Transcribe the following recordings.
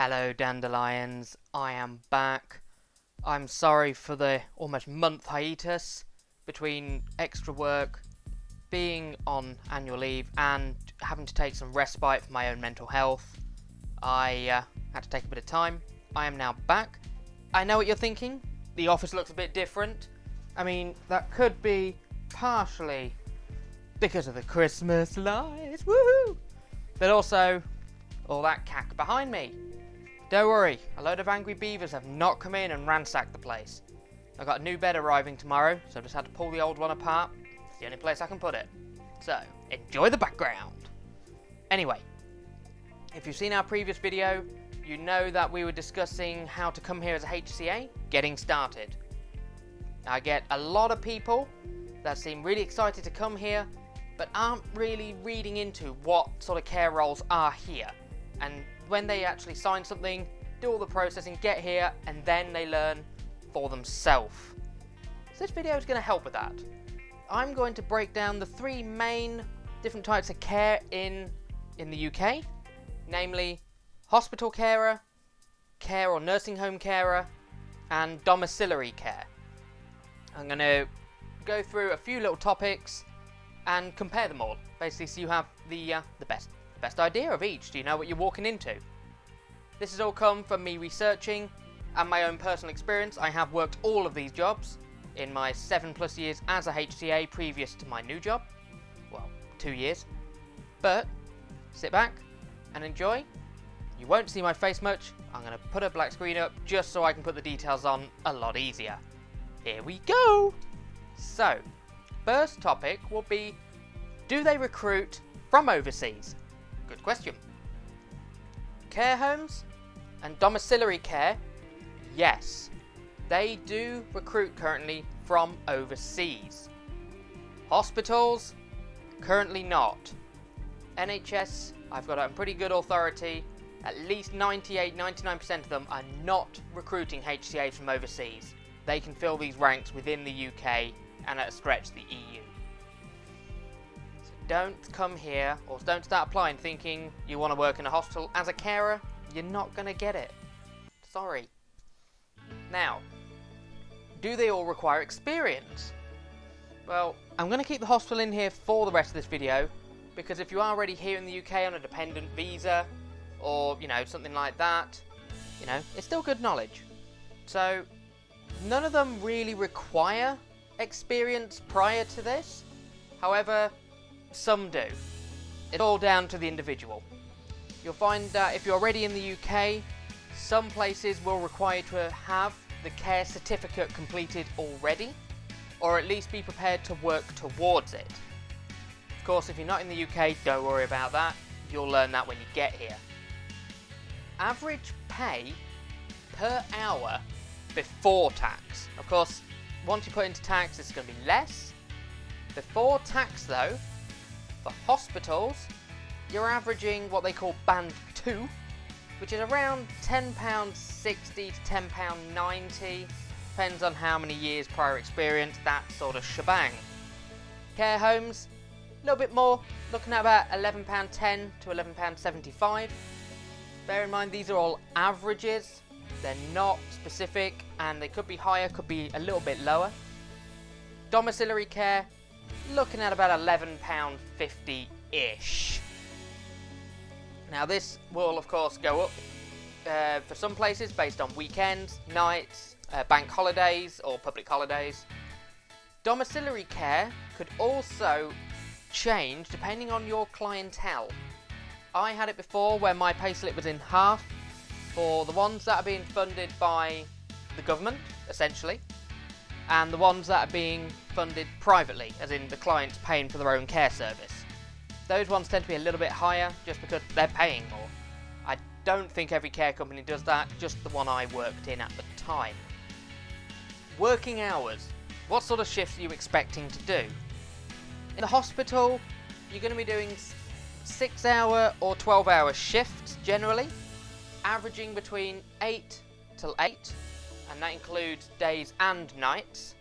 Hello dandelions, I am back. I'm sorry for the almost month hiatus between extra work, being on annual leave and having to take some respite for my own mental health. I had to take a bit of time. I am now back. I know what you're thinking, the office looks a bit different. I mean, that could be partially because of the Christmas lights, woohoo! But also, all that cack behind me. Don't worry, a load of angry beavers have not come in and ransacked the place. I've got a new bed arriving tomorrow, so I just had to pull the old one apart. It's the only place I can put it. So, enjoy the background. Anyway, if you've seen our previous video, you know that we were discussing how to come here as a HCA, getting started. I get a lot of people that seem really excited to come here, but aren't really reading into what sort of care roles are here. And when they actually sign something, do all the processing, get here, and then they learn for themselves. So this video is going to help with that. I'm going to break down the three main different types of care in the UK, namely hospital carer, care or nursing home carer, and domiciliary care. I'm going to go through a few little topics and compare them all, basically, so you have the best idea of each. Do you know what you're walking into? This has all come from me researching and my own personal experience. I have worked all of these jobs in my 7+ years as a HCA previous to my new job. Well, 2 years. But sit back and enjoy. You won't see my face much. I'm going to put a black screen up just so I can put the details on a lot easier. Here we go! So, first topic will be, do they recruit from overseas? Good question. Care homes and domiciliary care, yes, they do recruit currently from overseas. Hospitals, currently not. NHS, I've got a pretty good authority, at least 98-99% of them are not recruiting HCAs from overseas. They can fill these ranks within the UK and at a stretch the EU. Don't come here or don't start applying thinking you want to work in a hospital as a carer. You're not going to get it. Sorry. Now, do they all require experience? Well, I'm going to keep the hospital in here for the rest of this video, because if you are already here in the UK on a dependent visa or, something like that, it's still good knowledge. So, none of them really require experience prior to this. However, some do. It's all down to the individual. You'll find that if you're already in the UK, some places will require you to have the care certificate completed already, or at least be prepared to work towards it. Of course, if you're not in the UK, don't worry about that. You'll learn that when you get here. Average pay per hour before tax. Of course, once you put into tax, it's going to be less. Before tax, though, for hospitals, you're averaging what they call band 2, which is around £10.60 to £10.90, depends on how many years prior experience, that sort of shebang. Care homes, a little bit more, looking at about £11.10 to £11.75. Bear in mind, these are all averages, they're not specific, and they could be higher, could be a little bit lower. Domiciliary care, looking at about £11.50-ish. Now this will of course go up for some places based on weekends, nights, bank holidays or public holidays. Domiciliary care could also change depending on your clientele. I had it before where my payslip was in half for the ones that are being funded by the government, essentially, and the ones that are being funded privately, as in the clients paying for their own care service. Those ones tend to be a little bit higher just because they're paying more. I don't think every care company does that, just the one I worked in at the time. Working hours. What sort of shifts are you expecting to do? In the hospital, you're going to be doing 6-hour or 12-hour shifts generally, averaging between 8 till 8, and that includes days and nights.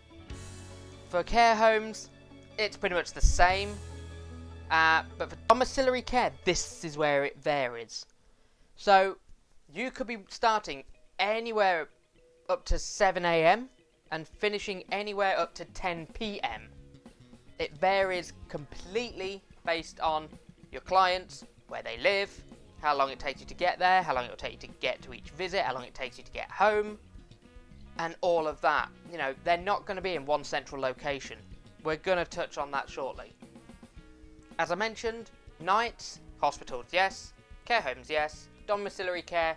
For care homes, it's pretty much the same, but for domiciliary care, this is where it varies. So You could be starting anywhere up to 7 a.m. and finishing anywhere up to 10 p.m. It varies completely based on your clients, where they live, how long it takes you to get there, how long it will take you to get to each visit, how long it takes you to get home, and all of that. You know, they're not going to be in one central location. We're going to touch on that shortly. As I mentioned, nights, hospitals, yes. Care homes, yes. Domiciliary care,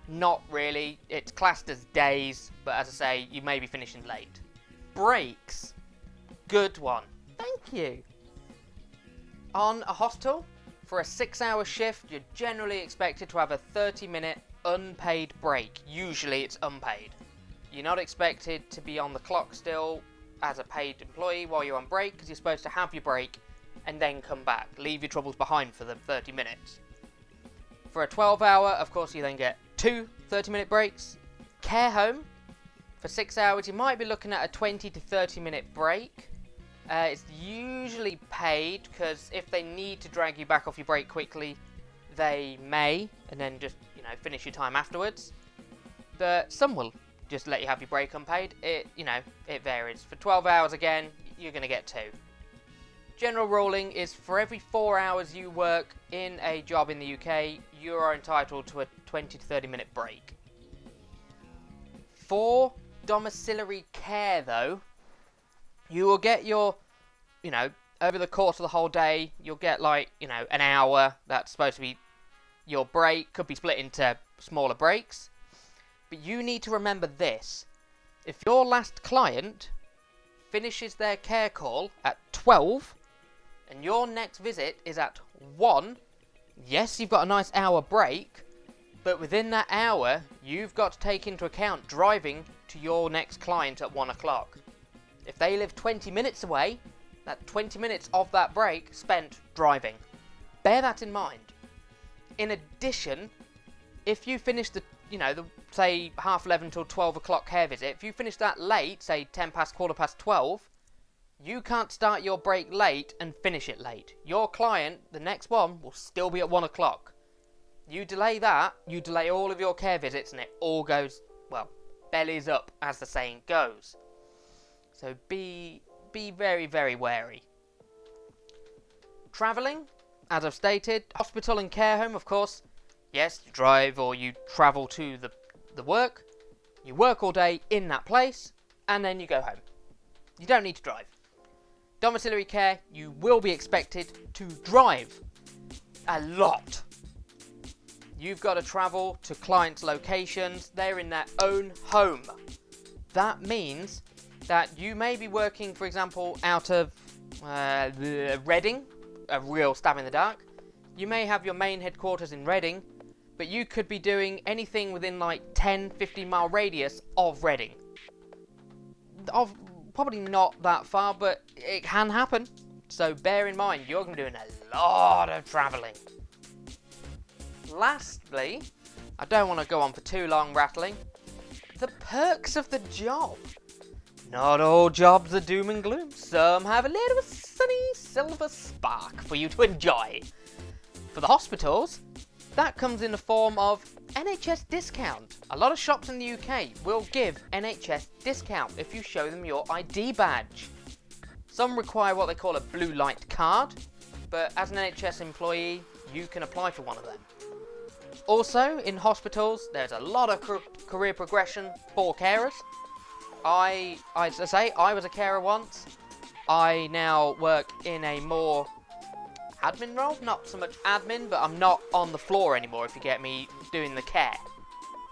not really. It's classed as days, but as I say, you may be finishing late. Breaks, good one. Thank you. On a hospital, for a 6-hour shift, you're generally expected to have a 30-minute unpaid break. Usually it's unpaid. You're not expected to be on the clock still as a paid employee while you're on break, because you're supposed to have your break and then come back. Leave your troubles behind for the 30 minutes. For a 12-hour, of course, you then get 2 30-minute breaks. Care home, for 6 hours, you might be looking at a 20 to 30-minute break. It's usually paid, because if they need to drag you back off your break quickly, they may, and then just, finish your time afterwards. But some will just let you have your break unpaid. It varies. For 12 hours again, you're going to get 2. General ruling is for every 4 hours you work in a job in the UK, you are entitled to a 20 to 30-minute break. For domiciliary care, though, you will get your, over the course of the whole day, you'll get an hour. That's supposed to be your break. Could be split into smaller breaks. But you need to remember this. If your last client finishes their care call at 12 and your next visit is at 1, yes, you've got a nice hour break, but within that hour, you've got to take into account driving to your next client at 1 o'clock. If they live 20 minutes away, that's 20 minutes of that break spent driving. Bear that in mind. In addition, if you finish the say 11:30 till 12 o'clock care visit, if you finish that late, say 10 past, 12:15, you can't start your break late and finish it late. Your client, the next one, will still be at 1 o'clock. You delay that, you delay all of your care visits, and it all goes, bellies up, as the saying goes. So be very, very wary. Travelling, as I've stated, hospital and care home, of course. Yes, you drive or you travel to the work. You work all day in that place, and then you go home. You don't need to drive. Domiciliary care, you will be expected to drive a lot. You've got to travel to clients' locations. They're in their own home. That means that you may be working, for example, out of Reading, a real stab in the dark. You may have your main headquarters in Reading, but you could be doing anything within 10-15 mile radius of Reading. Probably not that far, but it can happen. So bear in mind, you're going to be doing a lot of travelling. Lastly, I don't want to go on for too long rattling, the perks of the job. Not all jobs are doom and gloom. Some have a little sunny silver spark for you to enjoy. For the hospitals, that comes in the form of NHS discount. A lot of shops in the UK will give NHS discount if you show them your ID badge. Some require what they call a blue light card, but as an NHS employee, you can apply for one of them. Also, in hospitals, there's a lot of career progression for carers. I was a carer once. I now work in a more admin role, not so much admin, but I'm not on the floor anymore, if you get me, doing the care.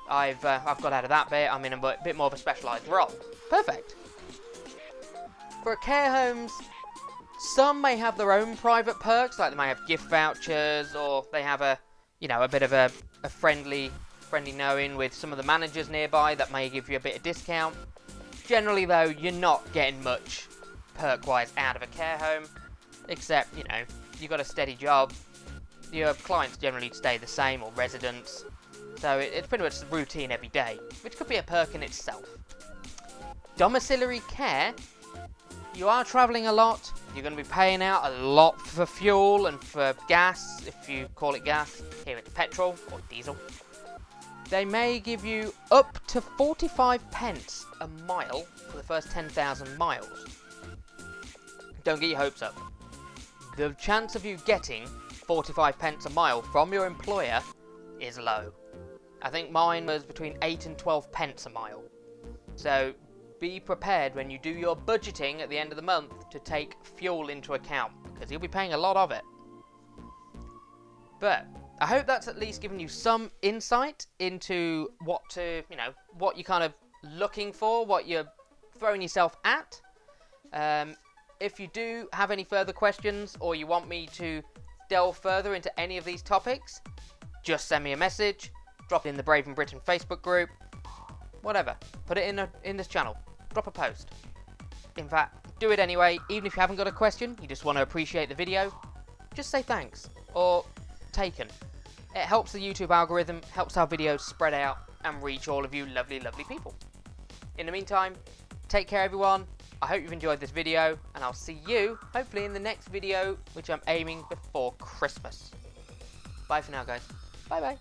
I've got out of that bit. I'm in a bit more of a specialised role. Perfect. For care homes, some may have their own private perks, like they may have gift vouchers, or they have a bit of a friendly knowing with some of the managers nearby that may give you a bit of discount. Generally, though, you're not getting much perk-wise out of a care home, except, you've got a steady job. Your clients generally stay the same, or residents. So it's pretty much the routine every day, which could be a perk in itself. Domiciliary care, you are travelling a lot. You're going to be paying out a lot for fuel and for gas, if you call it gas. Here it's petrol or diesel. they may give you up to 45 pence a mile for the first 10,000 miles. Don't get your hopes up. The chance of you getting 45 pence a mile from your employer is low. I think mine was between 8 and 12 pence a mile. So be prepared when you do your budgeting at the end of the month to take fuel into account, because you'll be paying a lot of it. But I hope that's at least given you some insight into what you're kind of looking for, what you're throwing yourself at. If you do have any further questions, or you want me to delve further into any of these topics, just send me a message, drop it in the Brave in Britain Facebook group, whatever. Put it in this channel. Drop a post. In fact, do it anyway. Even if you haven't got a question, you just want to appreciate the video, just say thanks or taken. It helps the YouTube algorithm, helps our videos spread out and reach all of you lovely, lovely people. In the meantime, take care everyone. I hope you've enjoyed this video, and I'll see you hopefully in the next video, which I'm aiming before Christmas. Bye for now, guys. Bye bye.